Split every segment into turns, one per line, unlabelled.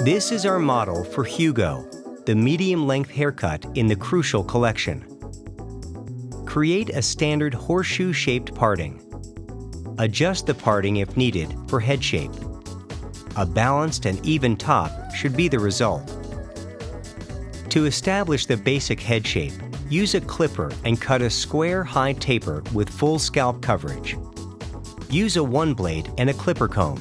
This is our model for Hugo, the medium-length haircut in the Crewcial collection. Create a standard horseshoe-shaped parting. Adjust the parting if needed for head shape. A balanced and even top should be the result. To establish the basic head shape, use a clipper and cut a square high taper with full scalp coverage. Use a 1-blade and a clipper comb.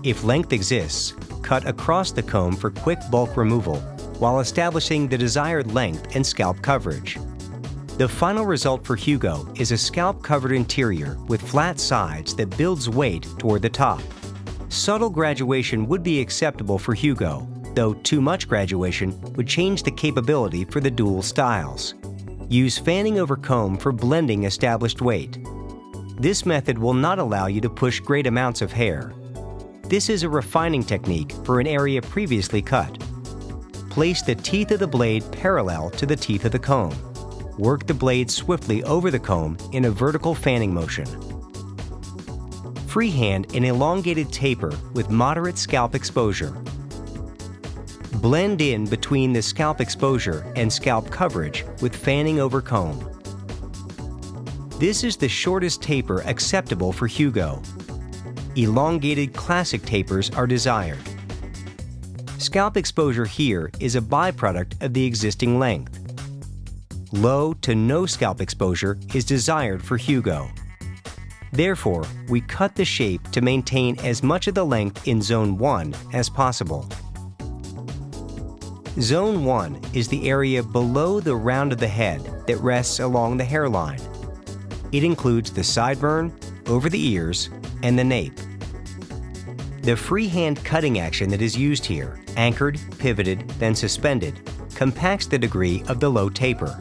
If length exists, cut across the comb for quick bulk removal while establishing the desired length and scalp coverage. The final result for Hugo is a scalp-covered interior with flat sides that builds weight toward the top. Subtle graduation would be acceptable for Hugo, though too much graduation would change the capability for the dual styles. Use fanning over comb for blending established weight. This method will not allow you to push great amounts of hair. This is a refining technique for an area previously cut. Place the teeth of the blade parallel to the teeth of the comb. Work the blade swiftly over the comb in a vertical fanning motion. Freehand an elongated taper with moderate scalp exposure. Blend in between the scalp exposure and scalp coverage with fanning over comb. This is the shortest taper acceptable for Hugo. Elongated classic tapers are desired. Scalp exposure here is a byproduct of the existing length. Low to no scalp exposure is desired for Hugo. Therefore, we cut the shape to maintain as much of the length in Zone 1 as possible. Zone 1 is the area below the round of the head that rests along the hairline. It includes the sideburn, over the ears, and the nape. The freehand cutting action that is used here, anchored, pivoted, then suspended, compacts the degree of the low taper.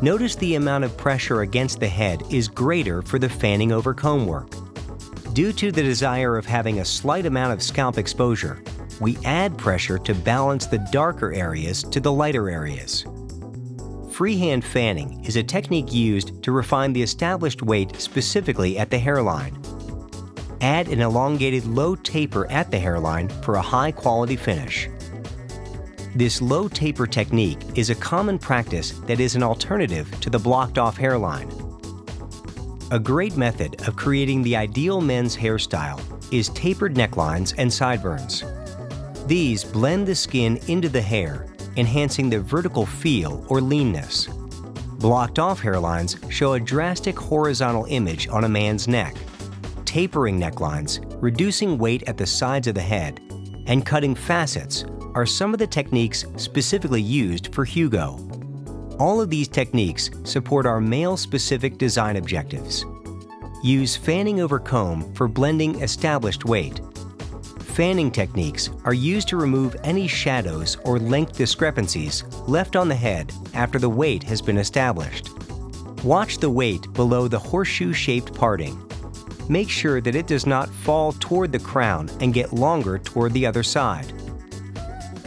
Notice the amount of pressure against the head is greater for the fanning over comb work. Due to the desire of having a slight amount of scalp exposure, we add pressure to balance the darker areas to the lighter areas. Freehand fanning is a technique used to refine the established weight specifically at the hairline. Add an elongated low taper at the hairline for a high-quality finish. This low taper technique is a common practice that is an alternative to the blocked-off hairline. A great method of creating the ideal men's hairstyle is tapered necklines and sideburns. These blend the skin into the hair, enhancing the vertical feel or leanness. Blocked-off hairlines show a drastic horizontal image on a man's neck. Tapering necklines, reducing weight at the sides of the head, and cutting facets are some of the techniques specifically used for Hugo. All of these techniques support our male-specific design objectives. Use fanning over comb for blending established weight. Fanning techniques are used to remove any shadows or length discrepancies left on the head after the weight has been established. Watch the weight below the horseshoe-shaped parting. Make sure that it does not fall toward the crown and get longer toward the other side.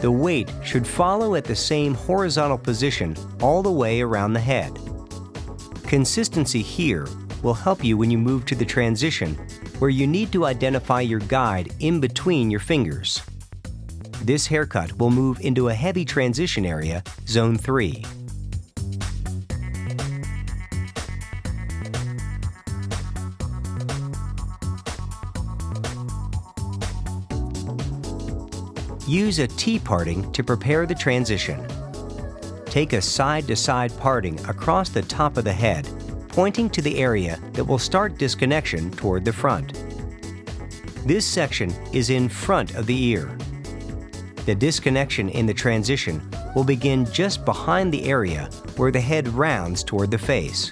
The weight should follow at the same horizontal position all the way around the head. Consistency here will help you when you move to the transition where you need to identify your guide in between your fingers. This haircut will move into a heavy transition area, Zone 3. Use a T-parting to prepare the transition. Take a side-to-side parting across the top of the head, pointing to the area that will start disconnection toward the front. This section is in front of the ear. The disconnection in the transition will begin just behind the area where the head rounds toward the face.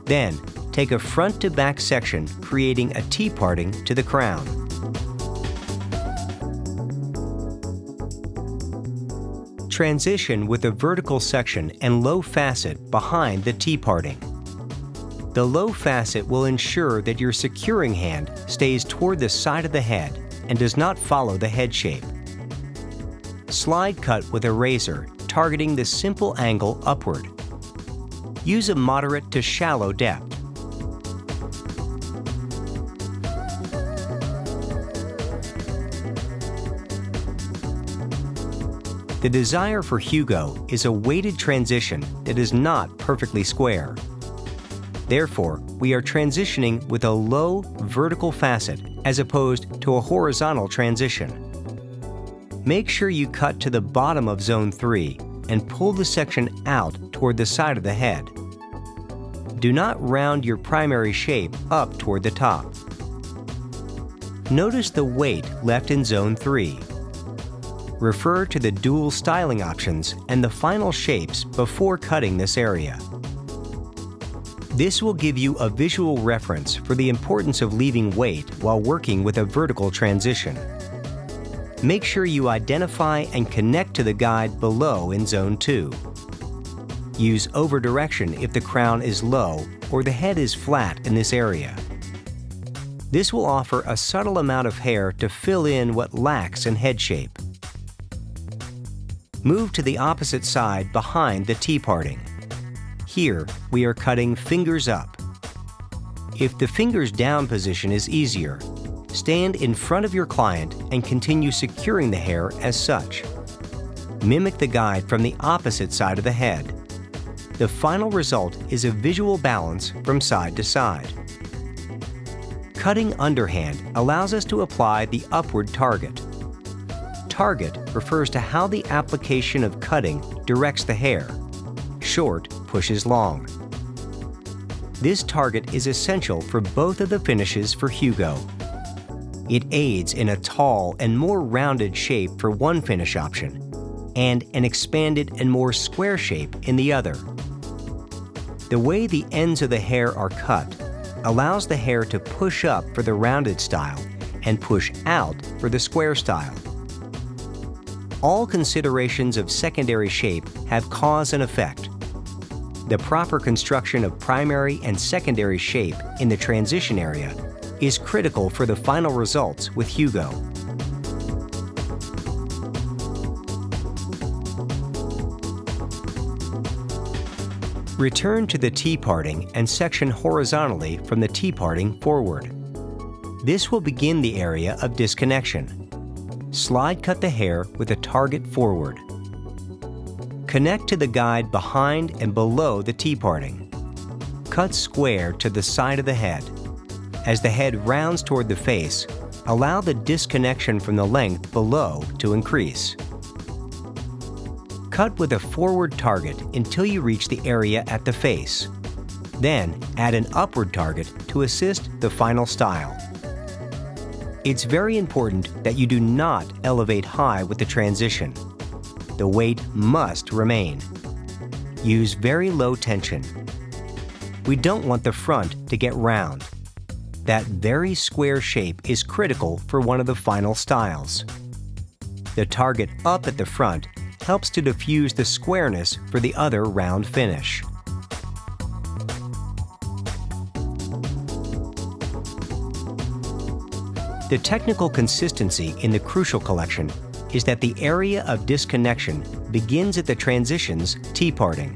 Then, take a front-to-back section, creating a T-parting to the crown. Transition with a vertical section and low facet behind the T-parting. The low facet will ensure that your securing hand stays toward the side of the head and does not follow the head shape. Slide cut with a razor, targeting the simple angle upward. Use a moderate to shallow depth. The desire for Hugo is a weighted transition that is not perfectly square. Therefore, we are transitioning with a low vertical facet as opposed to a horizontal transition. Make sure you cut to the bottom of Zone 3 and pull the section out toward the side of the head. Do not round your primary shape up toward the top. Notice the weight left in Zone 3. Refer to the dual styling options and the final shapes before cutting this area. This will give you a visual reference for the importance of leaving weight while working with a vertical transition. Make sure you identify and connect to the guide below in Zone 2. Use over-direction if the crown is low or the head is flat in this area. This will offer a subtle amount of hair to fill in what lacks in head shape. Move to the opposite side behind the T-parting. Here, we are cutting fingers up. If the fingers down position is easier, stand in front of your client and continue securing the hair as such. Mimic the guide from the opposite side of the head. The final result is a visual balance from side to side. Cutting underhand allows us to apply the upward target. Target refers to how the application of cutting directs the hair. Short pushes long. This target is essential for both of the finishes for Hugo. It aids in a tall and more rounded shape for one finish option, and an expanded and more square shape in the other. The way the ends of the hair are cut allows the hair to push up for the rounded style and push out for the square style. All considerations of secondary shape have cause and effect. The proper construction of primary and secondary shape in the transition area is critical for the final results with Hugo. Return to the T-parting and section horizontally from the T-parting forward. This will begin the area of disconnection. Slide cut the hair with a target forward. Connect to the guide behind and below the T-parting. Cut square to the side of the head. As the head rounds toward the face, allow the disconnection from the length below to increase. Cut with a forward target until you reach the area at the face. Then add an upward target to assist the final style. It's very important that you do not elevate high with the transition. The weight must remain. Use very low tension. We don't want the front to get round. That very square shape is critical for one of the final styles. The target up at the front helps to diffuse the squareness for the other round finish. The technical consistency in the Crewcial collection is that the area of disconnection begins at the transition's T-parting.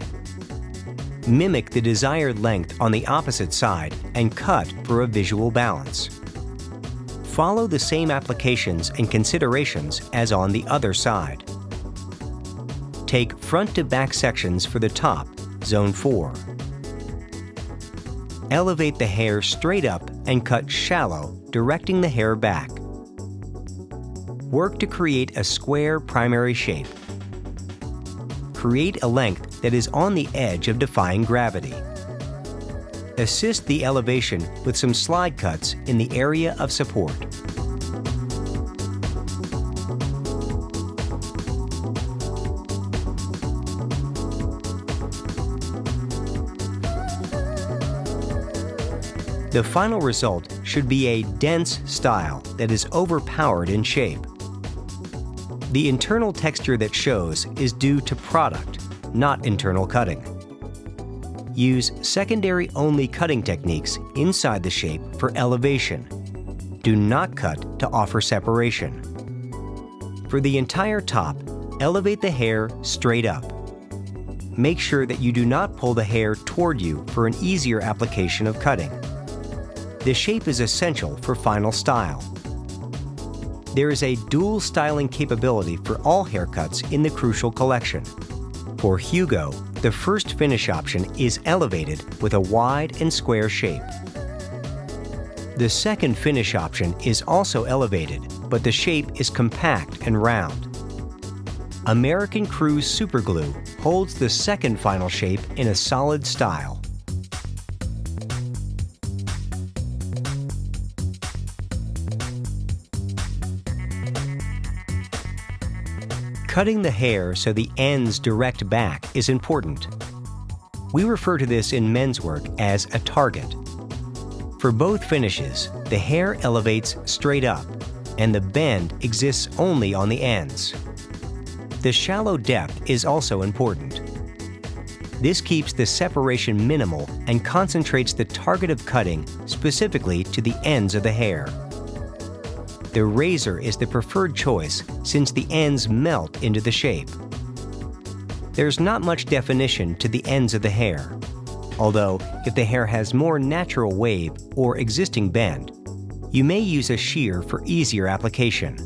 Mimic the desired length on the opposite side and cut for a visual balance. Follow the same applications and considerations as on the other side. Take front to back sections for the top, Zone 4. Elevate the hair straight up and cut shallow, directing the hair back. Work to create a square primary shape. Create a length that is on the edge of defying gravity. Assist the elevation with some slide cuts in the area of support. The final result should be a dense style that is overpowered in shape. The internal texture that shows is due to product, not internal cutting. Use secondary-only cutting techniques inside the shape for elevation. Do not cut to offer separation. For the entire top, elevate the hair straight up. Make sure that you do not pull the hair toward you for an easier application of cutting. The shape is essential for final style. There is a dual styling capability for all haircuts in the Crewcial collection. For Hugo, the first finish option is elevated with a wide and square shape. The second finish option is also elevated, but the shape is compact and round. American Crew Superglue holds the second final shape in a solid style. Cutting the hair so the ends direct back is important. We refer to this in men's work as a target. For both finishes, the hair elevates straight up, and the bend exists only on the ends. The shallow depth is also important. This keeps the separation minimal and concentrates the target of cutting specifically to the ends of the hair. The razor is the preferred choice since the ends melt into the shape. There's not much definition to the ends of the hair, although if the hair has more natural wave or existing bend, you may use a shear for easier application.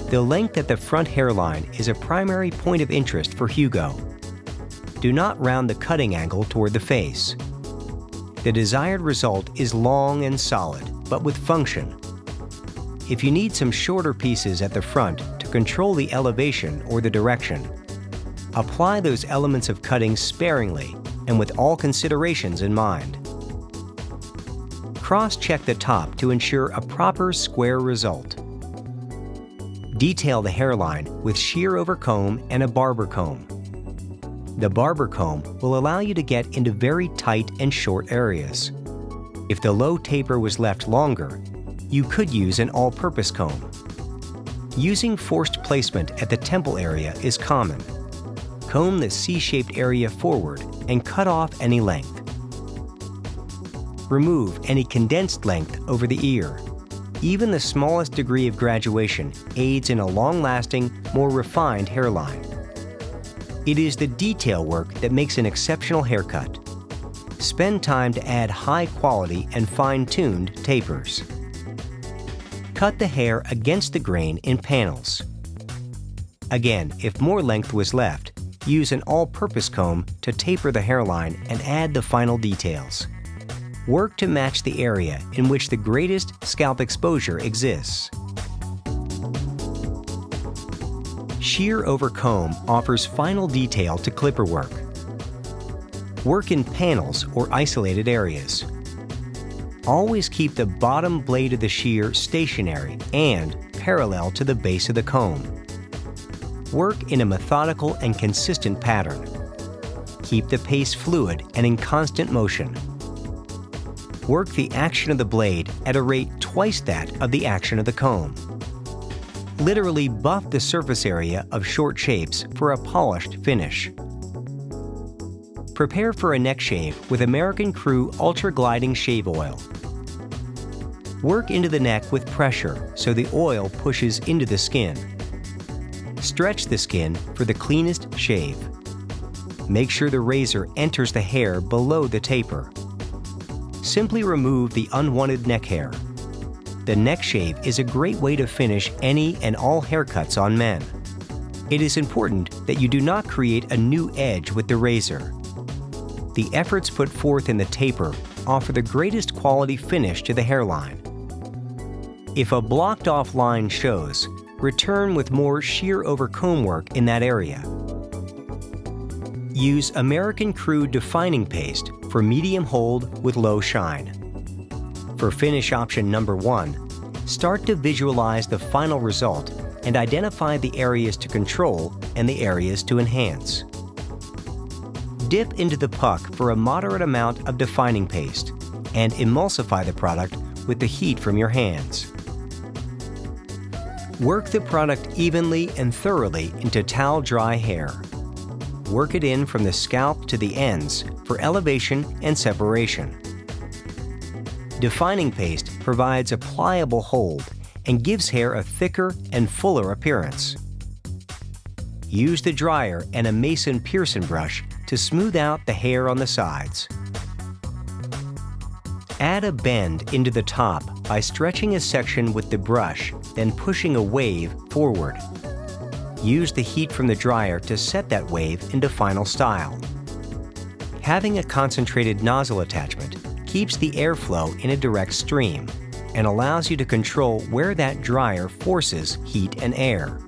The length at the front hairline is a primary point of interest for Hugo. Do not round the cutting angle toward the face. The desired result is long and solid, but with function. If you need some shorter pieces at the front to control the elevation or the direction, apply those elements of cutting sparingly and with all considerations in mind. Cross-check the top to ensure a proper square result. Detail the hairline with shear over comb and a barber comb. The barber comb will allow you to get into very tight and short areas. If the low taper was left longer, you could use an all-purpose comb. Using forced placement at the temple area is common. Comb the C-shaped area forward and cut off any length. Remove any condensed length over the ear. Even the smallest degree of graduation aids in a long-lasting, more refined hairline. It is the detail work that makes an exceptional haircut. Spend time to add high-quality and fine-tuned tapers. Cut the hair against the grain in panels. Again, if more length was left, use an all-purpose comb to taper the hairline and add the final details. Work to match the area in which the greatest scalp exposure exists. Shear over comb offers final detail to clipper work. Work in panels or isolated areas. Always keep the bottom blade of the shear stationary and parallel to the base of the comb. Work in a methodical and consistent pattern. Keep the paste fluid and in constant motion. Work the action of the blade at a rate twice that of the action of the comb. Literally buff the surface area of short shapes for a polished finish. Prepare for a neck shave with American Crew Ultra Gliding Shave Oil. Work into the neck with pressure so the oil pushes into the skin. Stretch the skin for the cleanest shave. Make sure the razor enters the hair below the taper. Simply remove the unwanted neck hair. The neck shave is a great way to finish any and all haircuts on men. It is important that you do not create a new edge with the razor. The efforts put forth in the taper offer the greatest quality finish to the hairline. If a blocked off line shows, return with more shear over comb work in that area. Use American Crew defining paste for medium hold with low shine. For finish option number 1, start to visualize the final result and identify the areas to control and the areas to enhance. Dip into the puck for a moderate amount of defining paste and emulsify the product with the heat from your hands. Work the product evenly and thoroughly into towel-dry hair. Work it in from the scalp to the ends for elevation and separation. Defining paste provides a pliable hold and gives hair a thicker and fuller appearance. Use the dryer and a Mason Pearson brush to smooth out the hair on the sides. Add a bend into the top by stretching a section with the brush, then pushing a wave forward. Use the heat from the dryer to set that wave into final style. Having a concentrated nozzle attachment keeps the airflow in a direct stream and allows you to control where that dryer forces heat and air.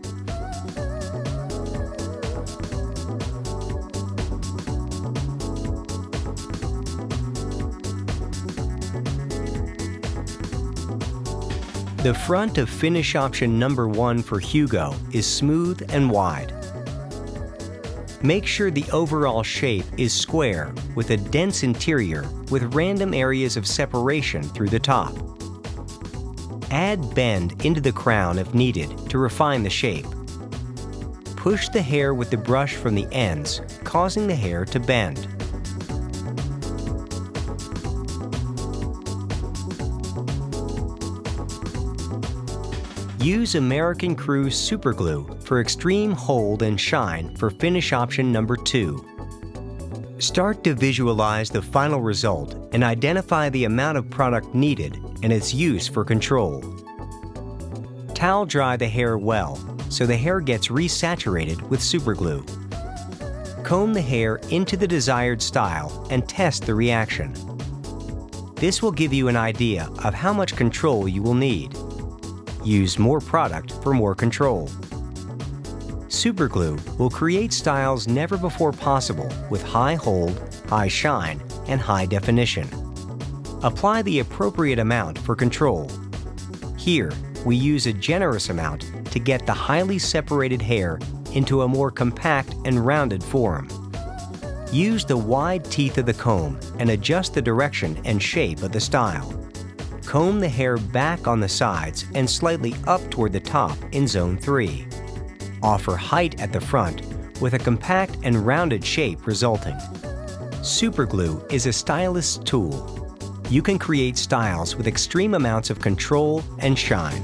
The front of finish option number 1 for Hugo is smooth and wide. Make sure the overall shape is square with a dense interior with random areas of separation through the top. Add bend into the crown if needed to refine the shape. Push the hair with the brush from the ends, causing the hair to bend. Use American Crew Super Glue for extreme hold and shine for finish option number 2. Start to visualize the final result and identify the amount of product needed and its use for control. Towel dry the hair well so the hair gets resaturated with super glue. Comb the hair into the desired style and test the reaction. This will give you an idea of how much control you will need. Use more product for more control. Superglue will create styles never before possible with high hold, high shine, and high definition. Apply the appropriate amount for control. Here, we use a generous amount to get the highly separated hair into a more compact and rounded form. Use the wide teeth of the comb and adjust the direction and shape of the style. Comb the hair back on the sides and slightly up toward the top in Zone 3. Offer height at the front with a compact and rounded shape resulting. Superglue is a stylist's tool. You can create styles with extreme amounts of control and shine.